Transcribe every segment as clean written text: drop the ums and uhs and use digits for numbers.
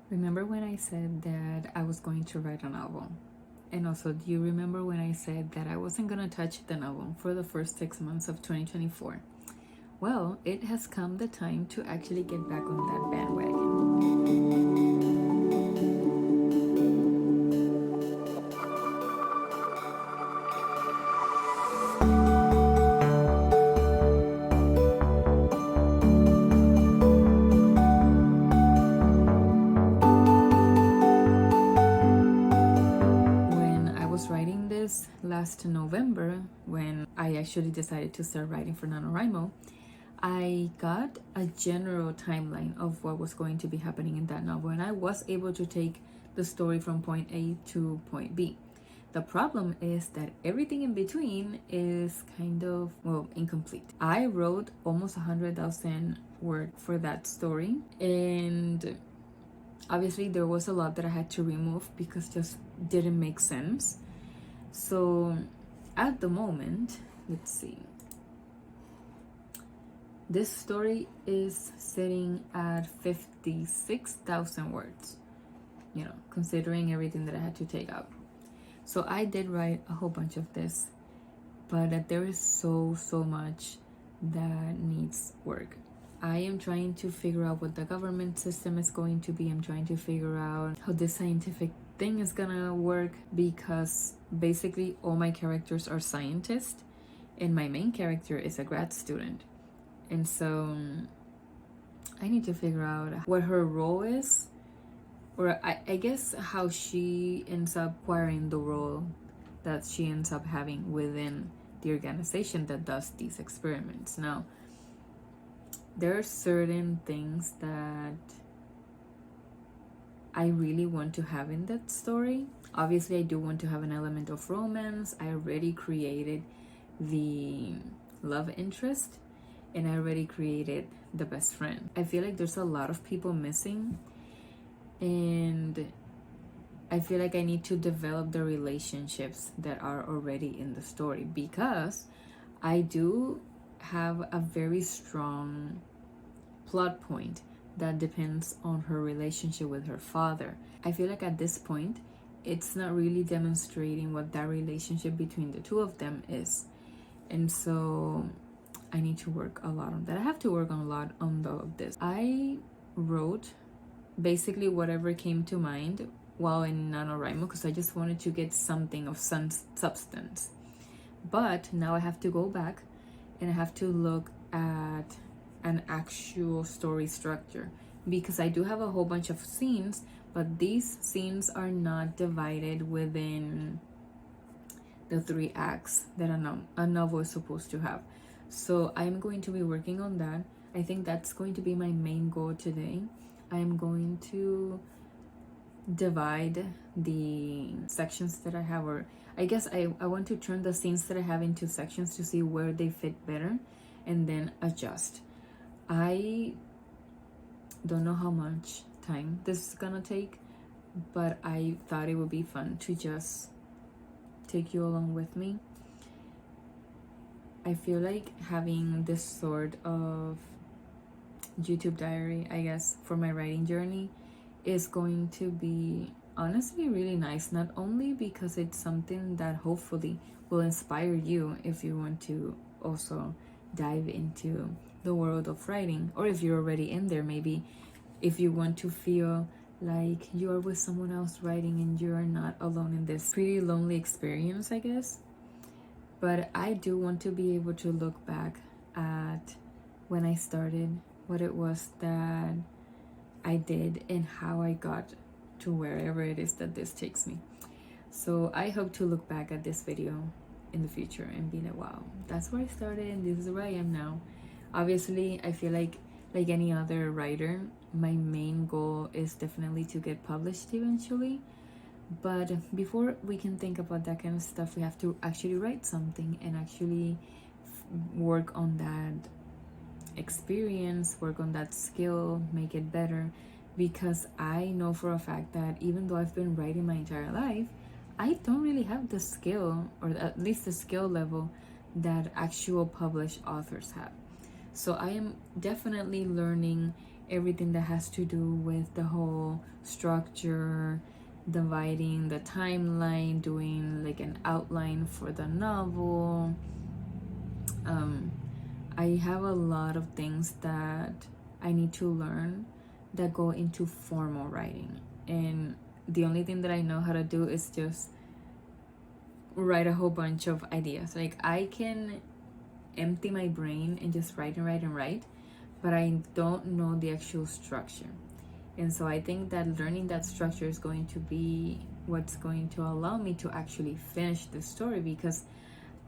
Remember when I said that I was going to write a novel? And also, do you remember when I said that I wasn't going to touch the novel for the first 6 months of 2024? Well, it has come the time to actually get back on that bandwagon. When I was writing this last November, when I actually decided to start writing for NaNoWriMo, I got a general timeline of what was going to be happening in that novel, and I was able to take the story from point A to point B. The problem is that everything in between is kind of, well, incomplete. I wrote almost 100,000 words for that story, and obviously there was a lot that I had to remove because just didn't make sense. So at the moment, let's see. This story is sitting at 56,000 words, considering everything that I had to take out. So I did write a whole bunch of this, but there is so much that needs work. I am trying to figure out what the government system is going to be. I'm trying to figure out how this scientific thing is gonna work, because basically all my characters are scientists and my main character is a grad student. And so I need to figure out what her role is, or I guess how she ends up acquiring the role that she ends up having within the organization that does these experiments. Now, there are certain things that I really want to have in that story. Obviously, I do want to have an element of romance. I already created the love interest, and I already created the best friend. I feel like there's a lot of people missing, and I feel like I need to develop the relationships that are already in the story, because I do have a very strong plot point that depends on her relationship with her father. I feel like at this point, it's not really demonstrating what that relationship between the two of them is. And so I need to work a lot on that. I have to work on a lot on this. I wrote basically whatever came to mind while in NaNoWriMo, because I just wanted to get something of some substance. But now I have to go back and I have to look at an actual story structure, because I do have a whole bunch of scenes, but these scenes are not divided within the 3 acts that a novel is supposed to have. So I'm going to be working on that. I think that's going to be my main goal today. I am going to divide the sections that I have, or I guess I want to turn the scenes that I have into sections to see where they fit better and then adjust. I don't know how much time this is gonna take, but I thought it would be fun to just take you along with me. I feel like having this sort of YouTube diary, I guess, for my writing journey is going to be honestly really nice, not only because it's something that hopefully will inspire you if you want to also dive into the world of writing, or if you're already in there, maybe if you want to feel like you're with someone else writing and you're not alone in this pretty lonely experience, I guess. But I do want to be able to look back at when I started, what it was that I did, and how I got to wherever it is that this takes me. So I hope to look back at this video in the future and be like, wow, that's where I started and this is where I am now. Obviously, I feel like any other writer, my main goal is definitely to get published eventually. But before we can think about that kind of stuff, we have to actually write something and actually work on that experience, work on that skill, make it better. Because I know for a fact that even though I've been writing my entire life, I don't really have the skill, or at least the skill level that actual published authors have. So I am definitely learning everything that has to do with the whole structure, dividing the timeline, doing like an outline for the novel. I have a lot of things that I need to learn that go into formal writing, and the only thing that I know how to do is just write a whole bunch of ideas. Like, I can empty my brain and just write and write and write, but I don't know the actual structure. And so I think that learning that structure is going to be what's going to allow me to actually finish the story, because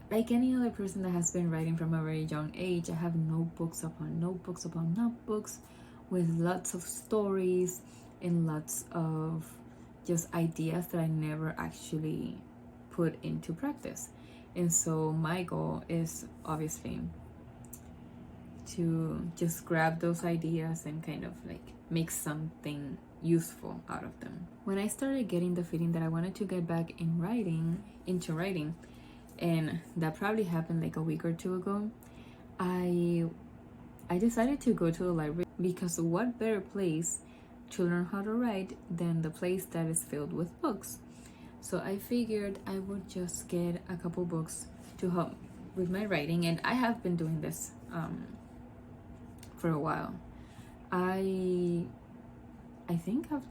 like any other person that has been writing from a very young age, I have notebooks upon notebooks upon notebooks with lots of stories and lots of just ideas that I never actually put into practice. And so my goal is obviously to just grab those ideas and kind of like make something useful out of them. When I started getting the feeling that I wanted to get back into writing, and that probably happened like a week or two ago, I decided to go to a library, because what better place to learn how to write than the place that is filled with books. So I figured I would just get a couple books to help with my writing, and I have been doing this for a while. I think I've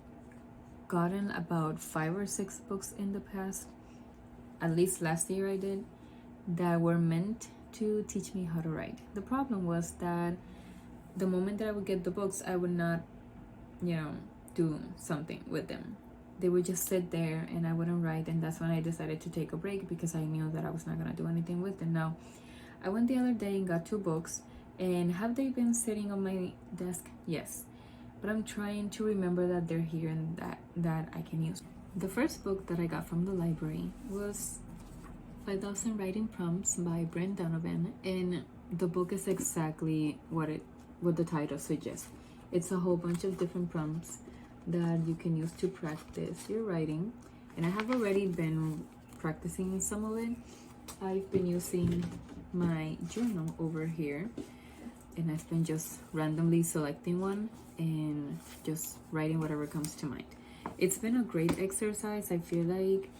gotten about 5 or 6 books in the past, at least last year I did, that were meant to teach me how to write. The problem was that the moment that I would get the books, I would not, do something with them. They would just sit there and I wouldn't write, and that's when I decided to take a break, because I knew that I was not going to do anything with them. Now, I went the other day and got 2 books, and have they been sitting on my desk? Yes. But I'm trying to remember that they're here and that I can use. The first book that I got from the library was 5,000 Writing Prompts by Brent Donovan, and the book is exactly what the title suggests. It's a whole bunch of different prompts that you can use to practice your writing, and I have already been practicing some of it. I've been using my journal over here, and I've been just randomly selecting one and just writing whatever comes to mind. It's been a great exercise. I feel like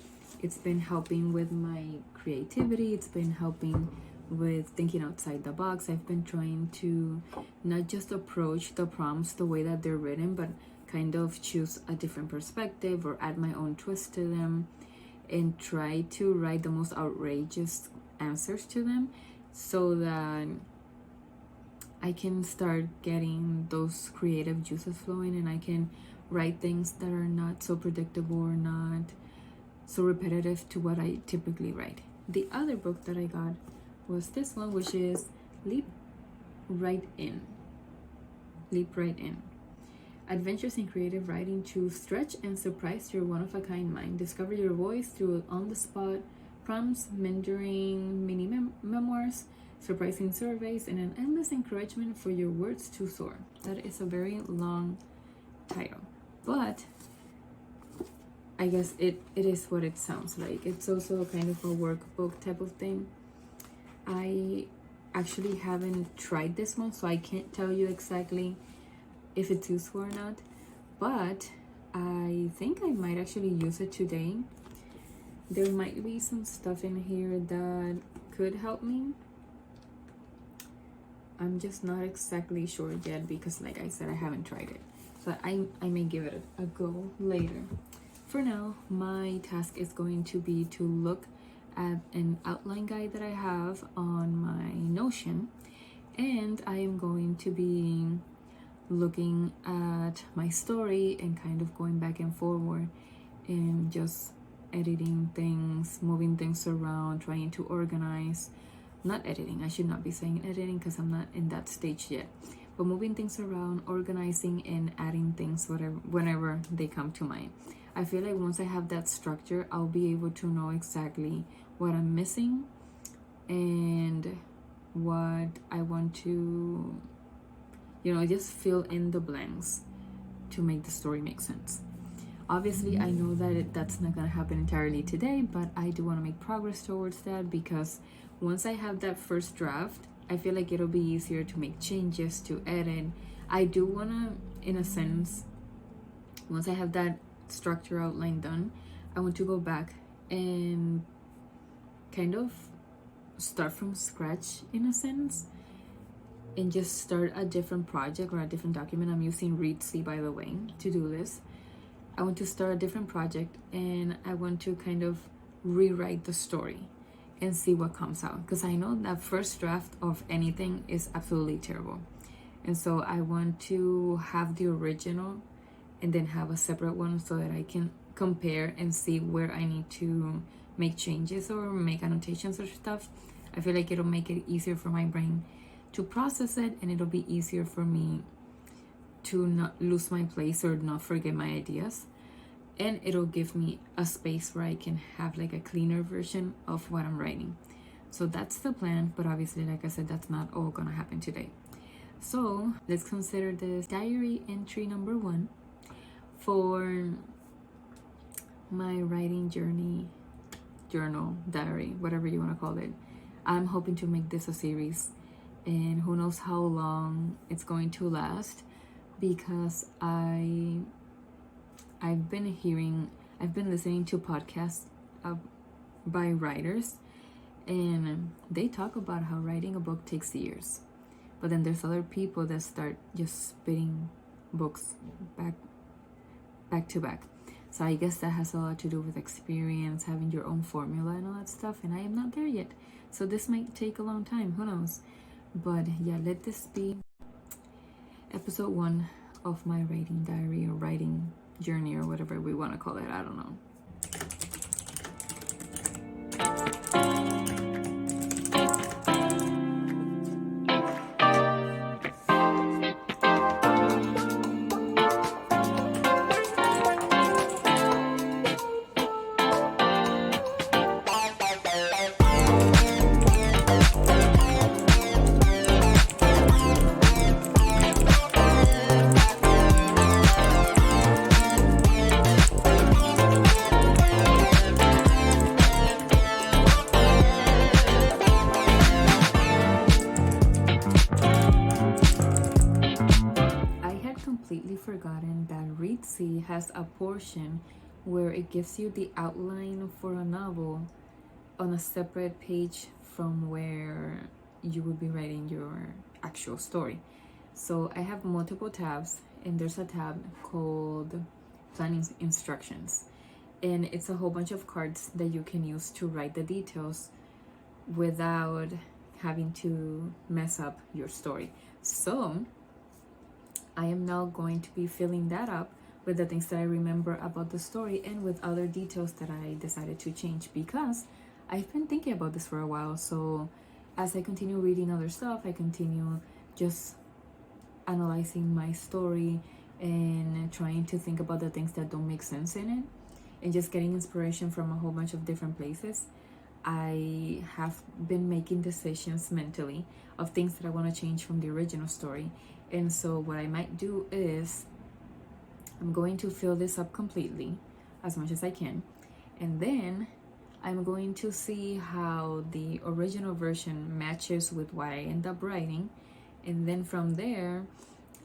it's been helping with my creativity. It's been helping with thinking outside the box. I've been trying to not just approach the prompts the way that they're written, but kind of choose a different perspective or add my own twist to them, and try to write the most outrageous answers to them, so that I can start getting those creative juices flowing, and I can write things that are not so predictable or not so repetitive to what I typically write. The other book that I got was this one, which is Leap Right In. Adventures in creative writing to stretch and surprise your one-of-a-kind mind. Discover your voice through on-the-spot prompts, mentoring mini memoirs, surprising surveys, and an endless encouragement for your words to soar. That is a very long title, but I guess it is what it sounds like. It's also kind of a workbook type of thing. I actually haven't tried this one, so I can't tell you exactly if it's useful or not, but I think I might actually use it today. There might be some stuff in here that could help me. I'm just not exactly sure yet, because like I said, I haven't tried it, but I may give it a go later. For now, my task is going to be to look at an outline guide that I have on my Notion, and I am going to be looking at my story and kind of going back and forward and just editing things, moving things around, trying to organize. Not editing, I should not be saying editing because I'm not in that stage yet, but moving things around, organizing, and adding things whenever they come to mind. I feel like once I have that structure, I'll be able to know exactly what I'm missing and what I want to, just fill in the blanks to make the story make sense. Obviously, I know that that's not going to happen entirely today, but I do want to make progress towards that, because once I have that first draft, I feel like it'll be easier to make changes, to edit. I do want to, in a sense, once I have that structure outline done, I want to go back and kind of start from scratch in a sense, and just start a different project or a different document. I'm using Readsy, by the way, to do this. I want to start a different project, and I want to kind of rewrite the story and see what comes out, because I know that first draft of anything is absolutely terrible. And so I want to have the original and then have a separate one so that I can compare and see where I need to make changes or make annotations or stuff. I feel like it'll make it easier for my brain to process it, and it'll be easier for me to not lose my place or not forget my ideas. And it'll give me a space where I can have like a cleaner version of what I'm writing. So that's the plan, but obviously, like I said, that's not all gonna happen today. So let's consider this diary entry number 1 for my writing journey, journal, diary, whatever you want to call it. I'm hoping to make this a series, and who knows how long it's going to last, because I've been listening to podcasts by writers, and they talk about how writing a book takes years. But then there's other people that start just spitting books back to back. So I guess that has a lot to do with experience, having your own formula and all that stuff, and I am not there yet. So this might take a long time, who knows? But yeah, let this be episode 1 of my writing diary or writing journey or whatever we want to call it. I don't know. Forgotten that Readsy has a portion where it gives you the outline for a novel on a separate page from where you would be writing your actual story. So I have multiple tabs, and there's a tab called planning instructions, and it's a whole bunch of cards that you can use to write the details without having to mess up your story. So I am now going to be filling that up with the things that I remember about the story and with other details that I decided to change, because I've been thinking about this for a while. So as I continue reading other stuff, I continue just analyzing my story and trying to think about the things that don't make sense in it, and just getting inspiration from a whole bunch of different places. I have been making decisions mentally of things that I want to change from the original story. And so what I might do is I'm going to fill this up completely as much as I can, and then I'm going to see how the original version matches with what I end up writing, and then from there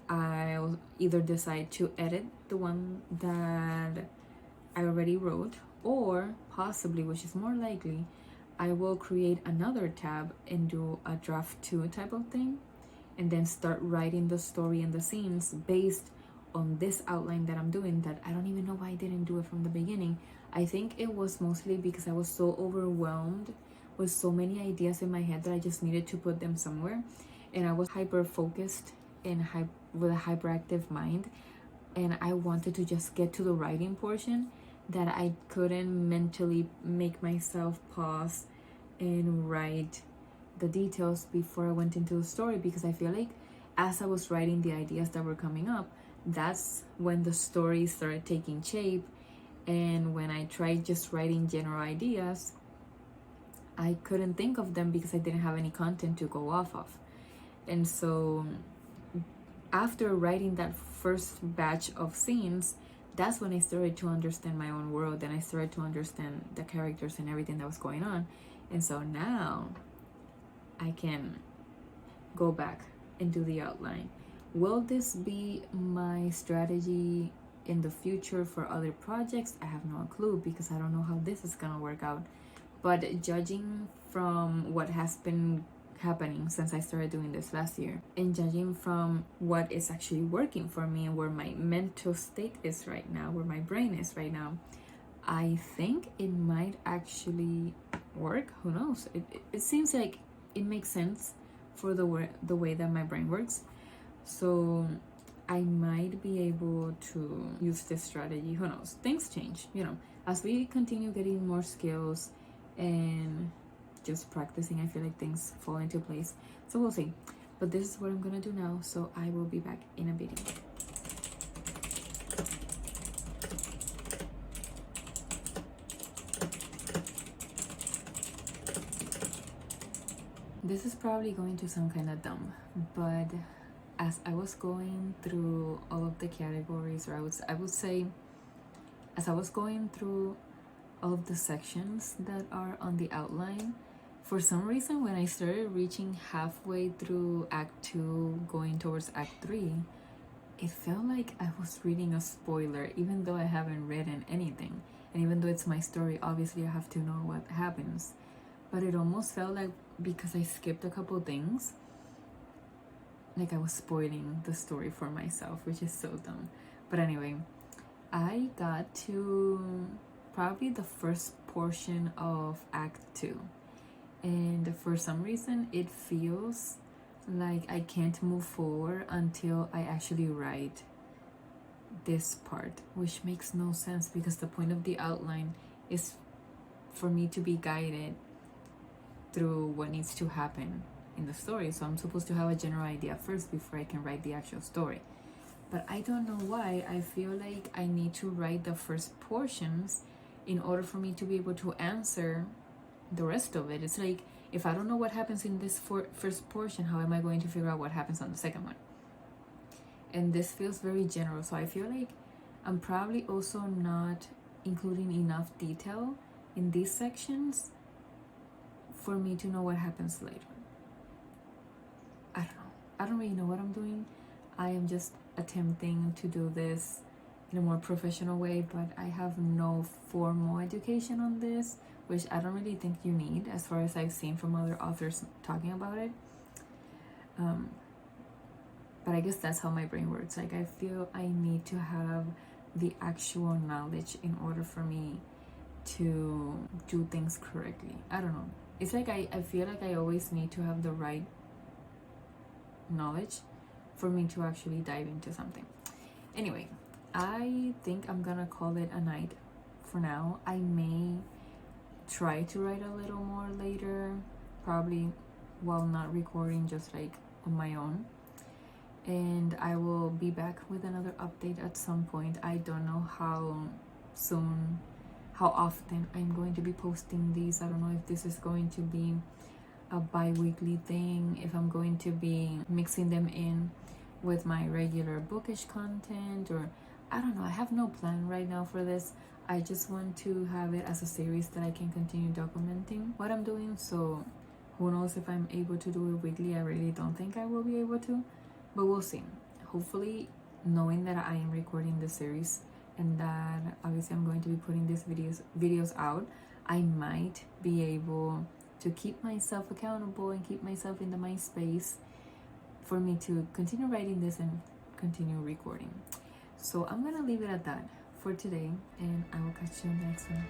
I'll either decide to edit the one that I already wrote, or possibly, which is more likely, I will create another tab and do a draft 2 type of thing, and then start writing the story and the scenes based on this outline that I'm doing, that I don't even know why I didn't do it from the beginning. I think it was mostly because I was so overwhelmed with so many ideas in my head that I just needed to put them somewhere, and I was hyper focused and with a hyperactive mind, and I wanted to just get to the writing portion, that I couldn't mentally make myself pause and write the details before I went into the story, because I feel like as I was writing the ideas that were coming up, that's when the story started taking shape. And when I tried just writing general ideas, I couldn't think of them because I didn't have any content to go off of. And so after writing that first batch of scenes, that's when I started to understand my own world, and I started to understand the characters and everything that was going on. And so now I can go back and do the outline. Will this be my strategy in the future for other projects? I have no clue because I don't know how this is gonna work out. But judging from what has been happening since I started doing this last year, and judging from what is actually working for me and where my mental state is right now, where my brain is right now, I think it might actually work. Who knows? It seems like it makes sense for the way that my brain works. So I might be able to use this strategy. Who knows? Things change, as we continue getting more skills and just practicing, I feel like things fall into place. So we'll see. But this is what I'm gonna do now. So I will be back in a bit. This is probably going to sound kind of dumb, but as I was going through all of the categories, or I would say, as I was going through all of the sections that are on the outline, for some reason, when I started reaching halfway through Act 2, going towards Act 3, it felt like I was reading a spoiler, even though I haven't written anything. And even though it's my story, obviously I have to know what happens. But it almost felt like, because I skipped a couple things, like I was spoiling the story for myself, which is so dumb. But anyway, I got to probably the first portion of Act 2. And for some reason, it feels like I can't move forward until I actually write this part, which makes no sense because the point of the outline is for me to be guided through what needs to happen in the story. So I'm supposed to have a general idea first before I can write the actual story. But I don't know why I feel like I need to write the first portions in order for me to be able to answer the rest of it. It's like, if I don't know what happens in this first portion, how am I going to figure out what happens on the second one? And this feels very general, so I feel like I'm probably also not including enough detail in these sections for me to know what happens later. I don't know. I don't really know what I'm doing. I am just attempting to do this in a more professional way, but I have no formal education on this, which I don't really think you need, as far as I've seen from other authors talking about it. But I guess that's how my brain works. Like, I feel I need to have the actual knowledge in order for me to do things correctly. I don't know. It's like I feel like I always need to have the right knowledge for me to actually dive into something. Anyway, I think I'm gonna call it a night for now. I may try to write a little more later, probably while not recording, just like on my own. And I will be back with another update at some point. I don't know how soon, how often I'm going to be posting these. I don't know if this is going to be a bi-weekly thing, if I'm going to be mixing them in with my regular bookish content, or I don't know. I have no plan right now for this. I just want to have it as a series that I can continue documenting what I'm doing. So who knows if I'm able to do it weekly. I really don't think I will be able to, but we'll see. Hopefully, knowing that I am recording this series and that obviously I'm going to be putting these videos out, I might be able to keep myself accountable and keep myself in the mind space for me to continue writing this and continue recording. So I'm gonna leave it at that for today, and I will catch you in the next one.